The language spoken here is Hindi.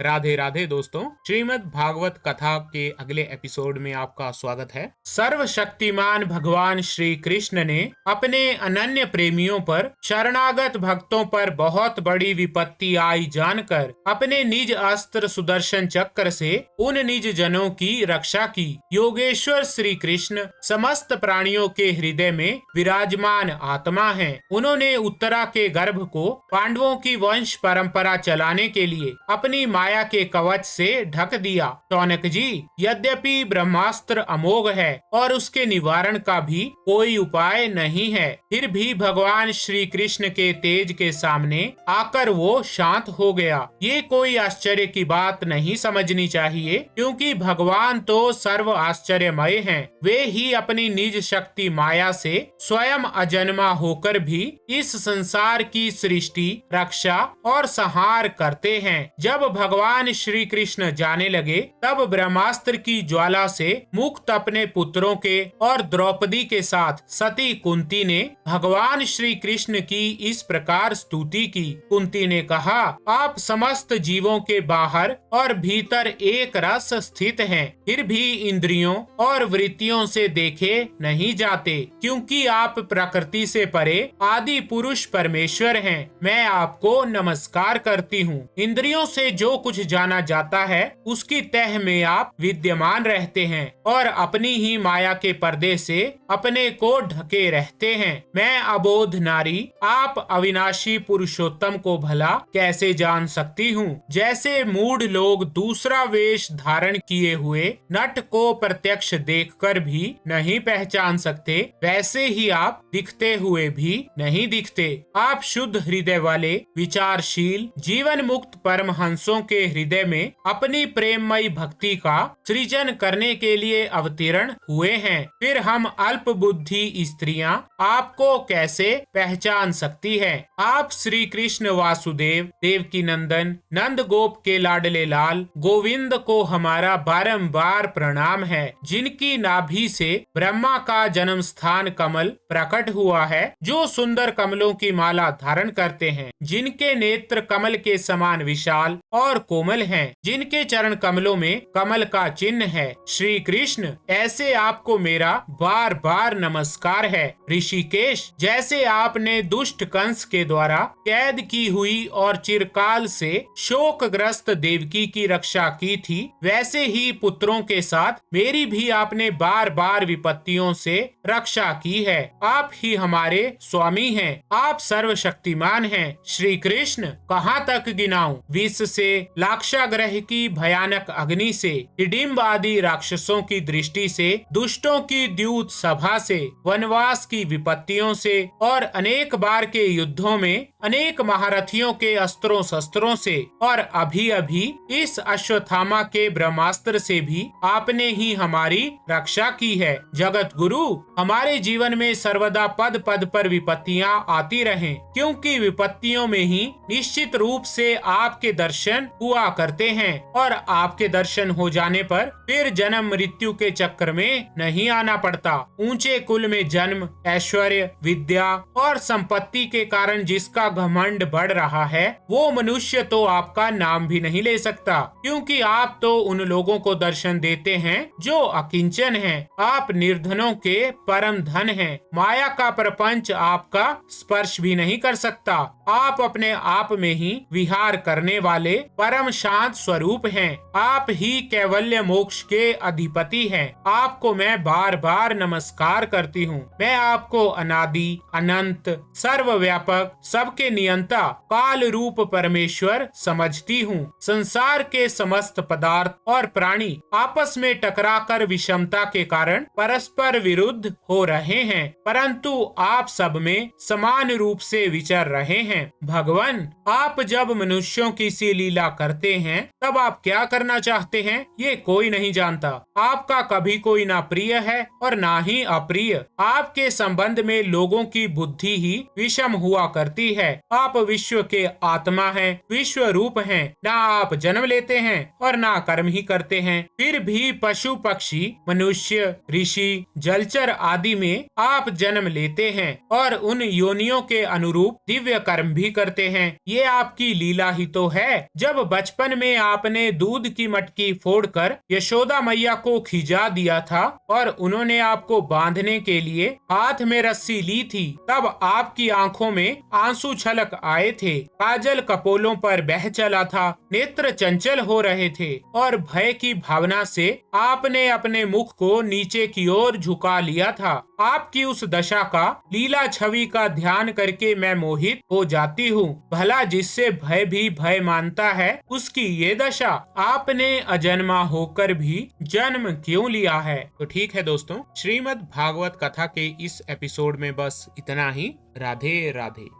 राधे राधे दोस्तों, श्रीमद् भागवत कथा के अगले एपिसोड में आपका स्वागत है। सर्वशक्तिमान भगवान श्री कृष्ण ने अपने अनन्य प्रेमियों पर, शरणागत भक्तों पर बहुत बड़ी विपत्ति आई जानकर अपने निज अस्त्र सुदर्शन चक्र से उन निज जनों की रक्षा की। योगेश्वर श्री कृष्ण समस्त प्राणियों के हृदय में विराजमान आत्मा हैं। उन्होंने उत्तरा के गर्भ को पांडवों की वंश परंपरा चलाने के लिए अपनी माया के कवच से ढक दिया। शौनक जी, यद्यपि ब्रह्मास्त्र अमोघ है और उसके निवारण का भी कोई उपाय नहीं है, फिर भी भगवान श्री कृष्ण के तेज के सामने आकर वो शांत हो गया। ये कोई आश्चर्य की बात नहीं समझनी चाहिए, क्योंकि भगवान तो सर्व आश्चर्यमय हैं। वे ही अपनी निज शक्ति माया से स्वयं अजन्मा होकर भी इस संसार की सृष्टि, रक्षा और संहार करते हैं। जब भगवान श्री कृष्ण जाने लगे, तब ब्रह्मास्त्र की ज्वाला से मुक्त अपने पुत्रों के और द्रौपदी के साथ सती कुंती ने भगवान श्री कृष्ण की इस प्रकार स्तुति की। कुंती ने कहा, आप समस्त जीवों के बाहर और भीतर एक रस स्थित हैं, फिर भी इंद्रियों और वृत्तियों से देखे नहीं जाते, क्योंकि आप प्रकृति से परे आदि पुरुष परमेश्वर हैं। मैं आपको नमस्कार करती हूँ। इंद्रियों से जो कुछ जाना जाता है, उसकी तह में आप विद्यमान रहते हैं और अपनी ही माया के पर्दे से अपने को ढके रहते हैं। मैं अबोध नारी आप अविनाशी पुरुषोत्तम को भला कैसे जान सकती हूँ। जैसे मूढ़ लोग दूसरा वेश धारण किए हुए नट को प्रत्यक्ष देखकर भी नहीं पहचान सकते, वैसे ही आप दिखते हुए भी नहीं दिखते। आप शुद्ध हृदय वाले, विचारशील, जीवन मुक्त परमहंसों के हृदय में अपनी प्रेममयी भक्ति का सृजन करने के लिए अवतीर्ण हुए हैं। फिर हम अल्प बुद्धि स्त्रियां आपको कैसे पहचान सकती है। आप श्री कृष्ण वासुदेव, देवकी नंदन, नंद गोप के लाडले लाल गोविंद को हमारा बारंबार प्रणाम है, जिनकी नाभि से ब्रह्मा का जन्म स्थान कमल प्रकट हुआ है, जो सुंदर कमलों की माला धारण करते हैं, जिनके नेत्र कमल के समान विशाल और कोमल हैं, जिनके चरण कमलों में कमल का चिन्ह है। श्री कृष्ण, ऐसे आपको मेरा बार बार नमस्कार है। ऋषिकेश, जैसे आपने दुष्ट कंस के द्वारा कैद की हुई और चिरकाल से शोकग्रस्त देवकी की रक्षा की थी, वैसे ही पुत्रों के साथ मेरी भी आपने बार बार विपत्तियों से रक्षा की है। आप ही हमारे स्वामी हैं। आप सर्वशक्तिमान हैं। श्री कृष्ण, कहाँ तक गिनाऊं? विष से, लाक्षागृह की भयानक अग्नि से, हिडिंब आदि राक्षसों की दृष्टि से, दुष्टों की द्यूत सभा से, वनवास की विपत्तियों से और अनेक बार के युद्धों में अनेक महारथियों के अस्त्रों शस्त्रों से और अभी अभी इस अश्वत्थामा के ब्रह्मास्त्र से भी आपने ही हमारी रक्षा की है। जगत गुरु, हमारे जीवन में सर्वदा पद पद पर विपत्तियां आती रहें, क्योंकि विपत्तियों में ही निश्चित रूप से आपके दर्शन हुआ करते हैं और आपके दर्शन हो जाने पर फिर जन्म मृत्यु के चक्र में नहीं आना पड़ता। ऊंचे कुल में जन्म, ऐश्वर्य, विद्या और संपत्ति के कारण जिसका घमंड बढ़ रहा है, वो मनुष्य तो आपका नाम भी नहीं ले सकता, क्योंकि आप तो उन लोगों को दर्शन देते हैं जो अकिंचन हैं। आप निर्धनों के परम धन हैं। माया का प्रपंच आपका स्पर्श भी नहीं कर सकता। आप अपने आप में ही विहार करने वाले परम शांत स्वरूप हैं। आप ही कैवल्य मोक्ष के अधिपति हैं। आपको मैं बार बार नमस्कार करती हूँ। मैं आपको अनादि, अनंत, सर्वव्यापक, सबके नियंता, काल रूप परमेश्वर समझती हूँ। संसार के समस्त पदार्थ और प्राणी आपस में टकराकर विषमता के कारण परस्पर विरुद्ध हो रहे हैं, परंतु आप सब में समान रूप से विचर रहे हैं। भगवान, आप जब मनुष्यों की सी लीला करते हैं, तब आप क्या करना चाहते हैं, ये कोई नहीं जानता। आपका कभी कोई ना प्रिय है और ना ही अप्रिय। आपके संबंध में लोगों की बुद्धि ही विषम हुआ करती है। आप विश्व के आत्मा हैं, विश्व रूप हैं। ना आप जन्म लेते हैं और ना कर्म ही करते हैं, फिर भी पशु, पक्षी, मनुष्य, ऋषि, जलचर आदि में आप जन्म लेते हैं और उन योनियों के अनुरूप दिव्य कर्म कर्म भी करते हैं। ये आपकी लीला ही तो है। जब बचपन में आपने दूध की मटकी फोड़कर यशोदा मैया को खिजा दिया था और उन्होंने आपको बांधने के लिए हाथ में रस्सी ली थी, तब आपकी आंखों में आंसू छलक आए थे, काजल कपोलों पर बह चला था, नेत्र चंचल हो रहे थे और भय की भावना से आपने अपने मुख को नीचे की ओर झुका लिया था। आपकी उस दशा का लीला छवि का ध्यान करके मैं मोहित हो जाती हूँ। भला जिससे भय भी भय मानता है उसकी ये दशा, आपने अजन्मा होकर भी जन्म क्यों लिया है। तो ठीक है दोस्तों, श्रीमद् भागवत कथा के इस एपिसोड में बस इतना ही। राधे राधे।